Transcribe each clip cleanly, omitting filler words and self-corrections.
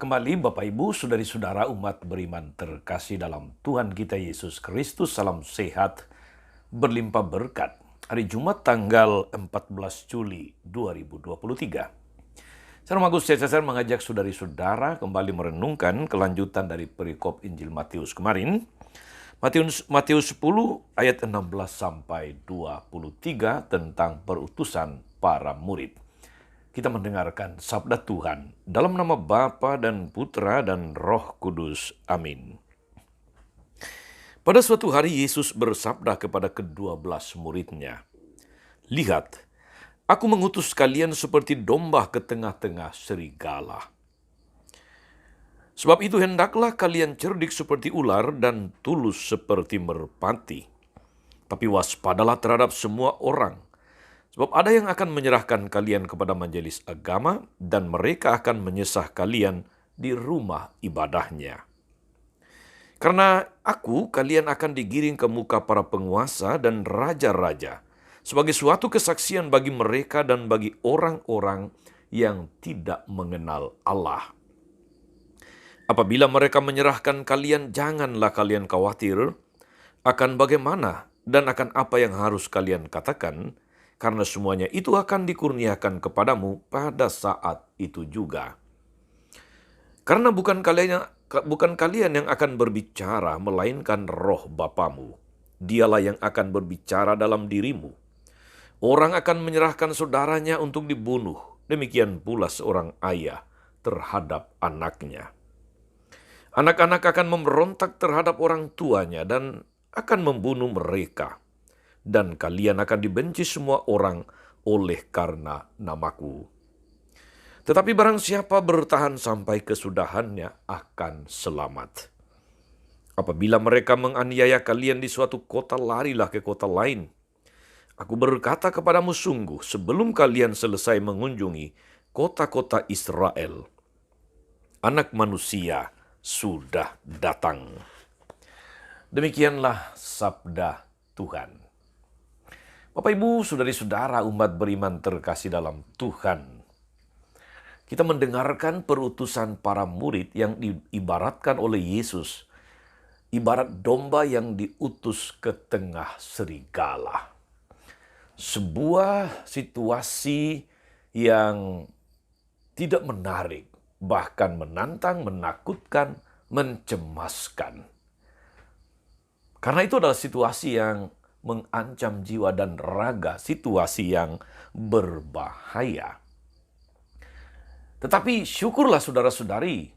kembali Bapak Ibu, saudari-saudara umat beriman terkasih dalam Tuhan kita Yesus Kristus. Salam sehat, berlimpah berkat. Hari Jumat tanggal 14 Juli 2023. Saya Agus Cesar mengajak saudari-saudara kembali merenungkan kelanjutan dari perikop Injil Matius kemarin. Matius 10 ayat 16 sampai 23 tentang perutusan para murid. Kita mendengarkan sabda Tuhan dalam nama Bapa dan Putra dan Roh Kudus. Amin. Pada suatu hari Yesus bersabda kepada ke-12 muridnya, "Lihat, aku mengutus kalian seperti domba ke tengah-tengah serigala. Sebab itu hendaklah kalian cerdik seperti ular dan tulus seperti merpati. Tapi waspadalah terhadap semua orang. Sebab ada yang akan menyerahkan kalian kepada majelis agama, dan mereka akan menyesah kalian di rumah ibadahnya. Karena kalian akan digiring ke muka para penguasa dan raja-raja, sebagai suatu kesaksian bagi mereka dan bagi orang-orang yang tidak mengenal Allah. Apabila mereka menyerahkan kalian, janganlah kalian khawatir akan bagaimana dan akan apa yang harus kalian katakan, karena semuanya itu akan dikurniakan kepadamu pada saat itu juga. Karena bukan kalian yang akan berbicara, melainkan Roh Bapamu. Dialah yang akan berbicara dalam dirimu. Orang akan menyerahkan saudaranya untuk dibunuh, demikian pula seorang ayah terhadap anaknya. Anak-anak akan memberontak terhadap orang tuanya dan akan membunuh mereka. Dan kalian akan dibenci semua orang oleh karena namaku. Tetapi barang siapa bertahan sampai kesudahannya akan selamat. Apabila mereka menganiaya kalian di suatu kota, larilah ke kota lain. Aku berkata kepadamu sungguh, sebelum kalian selesai mengunjungi kota-kota Israel, Anak Manusia sudah datang." Demikianlah sabda Tuhan. Bapak Ibu, saudari-saudara umat beriman terkasih dalam Tuhan. Kita mendengarkan perutusan para murid yang diibaratkan oleh Yesus. Ibarat domba yang diutus ke tengah serigala. Sebuah situasi yang tidak menarik, bahkan menantang, menakutkan, mencemaskan. Karena itu adalah situasi yang mengancam jiwa dan raga, situasi yang berbahaya. Tetapi syukurlah saudara-saudari,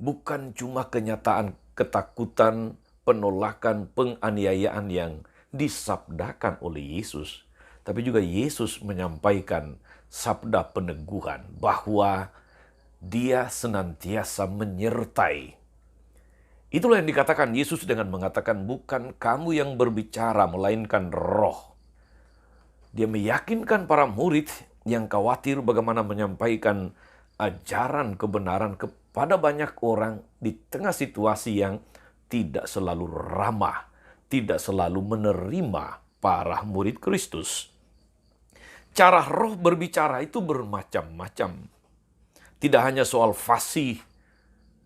bukan cuma kenyataan ketakutan, penolakan, penganiayaan yang disabdakan oleh Yesus, tapi juga Yesus menyampaikan sabda peneguhan bahwa Dia senantiasa menyertai. Itulah yang dikatakan Yesus dengan mengatakan, bukan kamu yang berbicara, melainkan Roh. Dia meyakinkan para murid yang khawatir bagaimana menyampaikan ajaran kebenaran kepada banyak orang di tengah situasi yang tidak selalu ramah, tidak selalu menerima para murid Kristus. Cara Roh berbicara itu bermacam-macam. Tidak hanya soal fasih,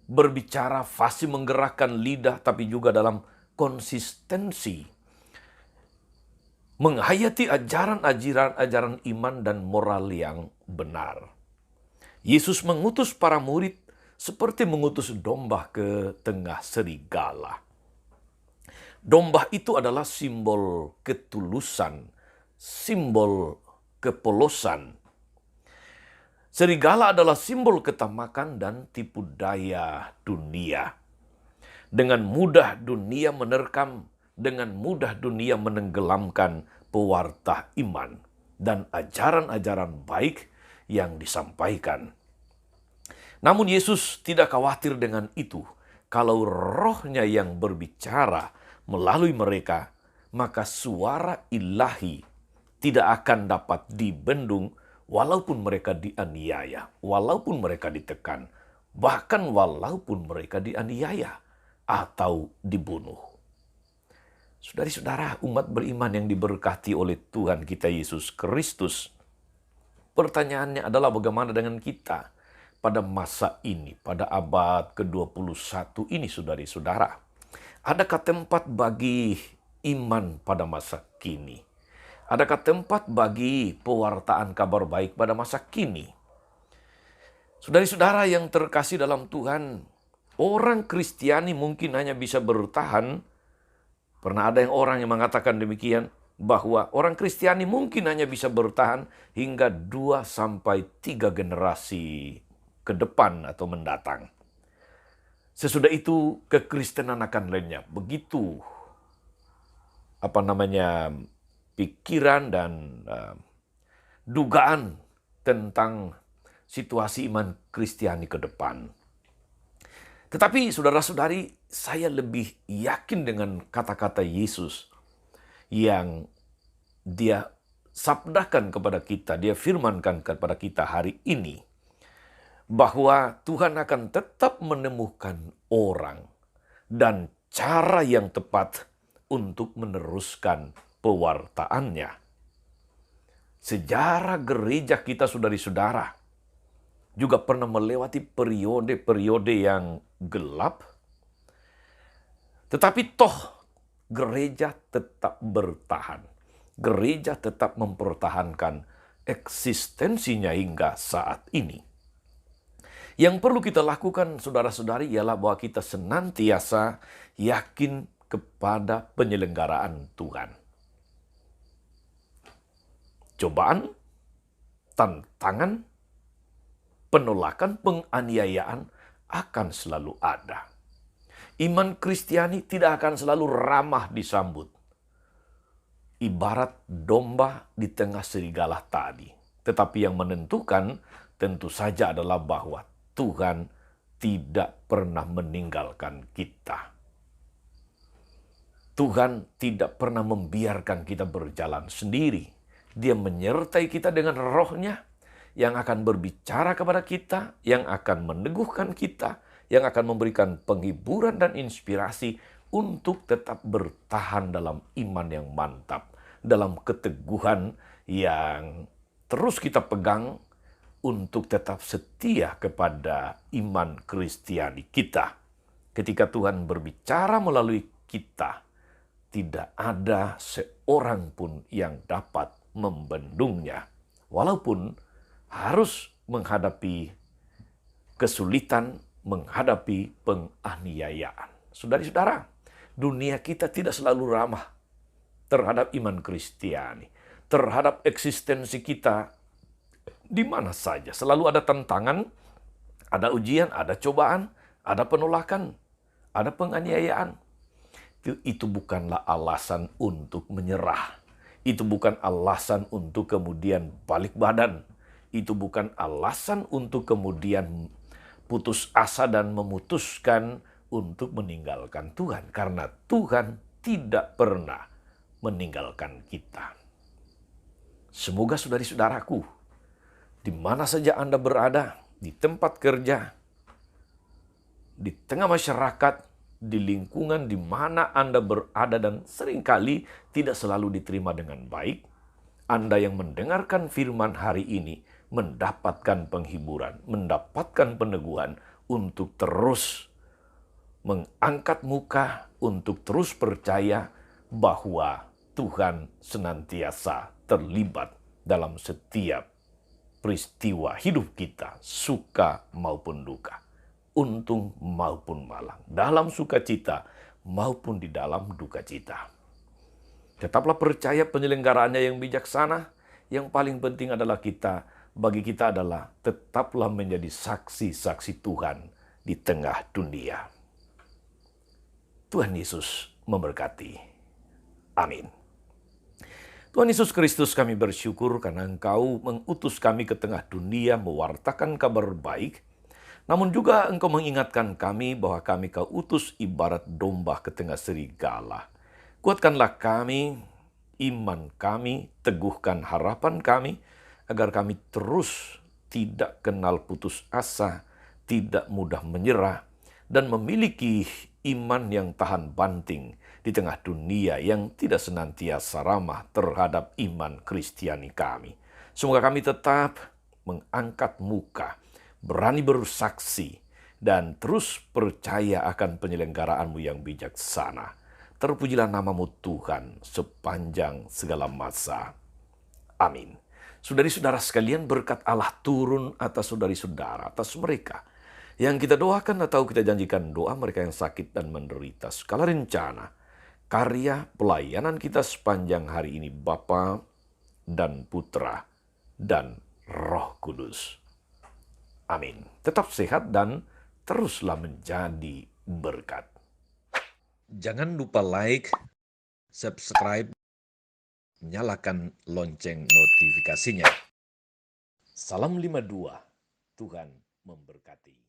berbicara, fasih menggerakkan lidah, tapi juga dalam konsistensi. Menghayati ajaran iman dan moral yang benar. Yesus mengutus para murid seperti mengutus domba ke tengah serigala. Domba itu adalah simbol ketulusan, simbol kepolosan. Serigala adalah simbol ketamakan dan tipu daya dunia. Dengan mudah dunia menerkam, dengan mudah dunia menenggelamkan pewarta iman dan ajaran-ajaran baik yang disampaikan. Namun Yesus tidak khawatir dengan itu. Kalau Rohnya yang berbicara melalui mereka, maka suara ilahi tidak akan dapat dibendung. Walaupun mereka dianiaya, walaupun mereka ditekan, bahkan walaupun mereka dianiaya atau dibunuh. Saudari-saudara umat beriman yang diberkati oleh Tuhan kita Yesus Kristus, pertanyaannya adalah bagaimana dengan kita? pada masa ini, pada abad ke-21 ini, saudari-saudara? Adakah tempat bagi iman pada masa kini? Adakah tempat bagi pewartaan kabar baik pada masa kini? Saudari-saudara yang terkasih dalam Tuhan, orang Kristiani mungkin hanya bisa bertahan. Pernah ada orang yang mengatakan demikian, bahwa orang Kristiani mungkin hanya bisa bertahan hingga 2-3 generasi ke depan atau mendatang. Sesudah itu kekristenan akan lenyap. Begitu pikiran dan dugaan tentang situasi iman Kristiani ke depan. Tetapi saudara-saudari, saya lebih yakin dengan kata-kata Yesus yang dia sabdakan kepada kita, dia firmankan kepada kita hari ini, bahwa Tuhan akan tetap menemukan orang dan cara yang tepat untuk meneruskan pewartaannya. Sejarah gereja kita, saudari-saudara, juga pernah melewati periode-periode yang gelap. Tetapi toh gereja tetap bertahan. Gereja tetap mempertahankan eksistensinya hingga saat ini. Yang perlu kita lakukan, saudara-saudari, ialah bahwa kita senantiasa yakin kepada penyelenggaraan Tuhan. Cobaan, tantangan, penolakan, penganiayaan akan selalu ada. Iman Kristiani tidak akan selalu ramah disambut. Ibarat domba di tengah serigala tadi. Tetapi yang menentukan tentu saja adalah bahwa Tuhan tidak pernah meninggalkan kita. Tuhan tidak pernah membiarkan kita berjalan sendiri. Dia menyertai kita dengan roh-Nya yang akan berbicara kepada kita, yang akan meneguhkan kita, yang akan memberikan penghiburan dan inspirasi untuk tetap bertahan dalam iman yang mantap, dalam keteguhan yang terus kita pegang untuk tetap setia kepada iman Kristiani kita. Ketika Tuhan berbicara melalui kita, tidak ada seorang pun yang dapat membendungnya. Walaupun harus menghadapi kesulitan, menghadapi penganiayaan. Saudari-saudara, dunia kita tidak selalu ramah terhadap iman Kristiani, terhadap eksistensi kita di mana saja. Selalu ada tantangan, ada ujian, ada cobaan, ada penolakan, ada penganiayaan. Itu bukanlah alasan untuk menyerah. Itu bukan alasan untuk kemudian balik badan. Itu bukan alasan untuk kemudian putus asa dan memutuskan untuk meninggalkan Tuhan. Karena Tuhan tidak pernah meninggalkan kita. Semoga saudari-saudaraku, di mana saja Anda berada, di tempat kerja, di tengah masyarakat, di lingkungan di mana Anda berada dan seringkali tidak selalu diterima dengan baik, Anda yang mendengarkan firman hari ini mendapatkan penghiburan, mendapatkan peneguhan untuk terus mengangkat muka, untuk terus percaya bahwa Tuhan senantiasa terlibat dalam setiap peristiwa hidup kita, suka maupun duka, untung maupun malang, dalam sukacita maupun di dalam duka cita. Tetaplah percaya penyelenggaraannya yang bijaksana. Yang paling penting adalah bagi kita adalah tetaplah menjadi saksi-saksi Tuhan di tengah dunia. Tuhan Yesus memberkati. Amin. Tuhan Yesus Kristus, kami bersyukur karena Engkau mengutus kami ke tengah dunia mewartakan kabar baik, namun juga Engkau mengingatkan kami bahwa kami Kau utus ibarat domba ke tengah serigala. Kuatkanlah kami, iman kami, teguhkan harapan kami, agar kami terus tidak kenal putus asa, tidak mudah menyerah, dan memiliki iman yang tahan banting di tengah dunia yang tidak senantiasa ramah terhadap iman Kristiani kami. Semoga kami tetap mengangkat muka, berani bersaksi, dan terus percaya akan penyelenggaraanmu yang bijaksana. Terpujilah namamu Tuhan sepanjang segala masa. Amin. Saudari-saudara sekalian, berkat Allah turun atas saudari-saudara, atas mereka yang kita doakan atau kita janjikan doa mereka yang sakit dan menderita. Segala rencana, karya pelayanan kita sepanjang hari ini, Bapa dan Putra dan Roh Kudus. Amin. Tetap sehat dan teruslah menjadi berkat. Jangan lupa like, subscribe, nyalakan lonceng notifikasinya. Salam 52, Tuhan memberkati.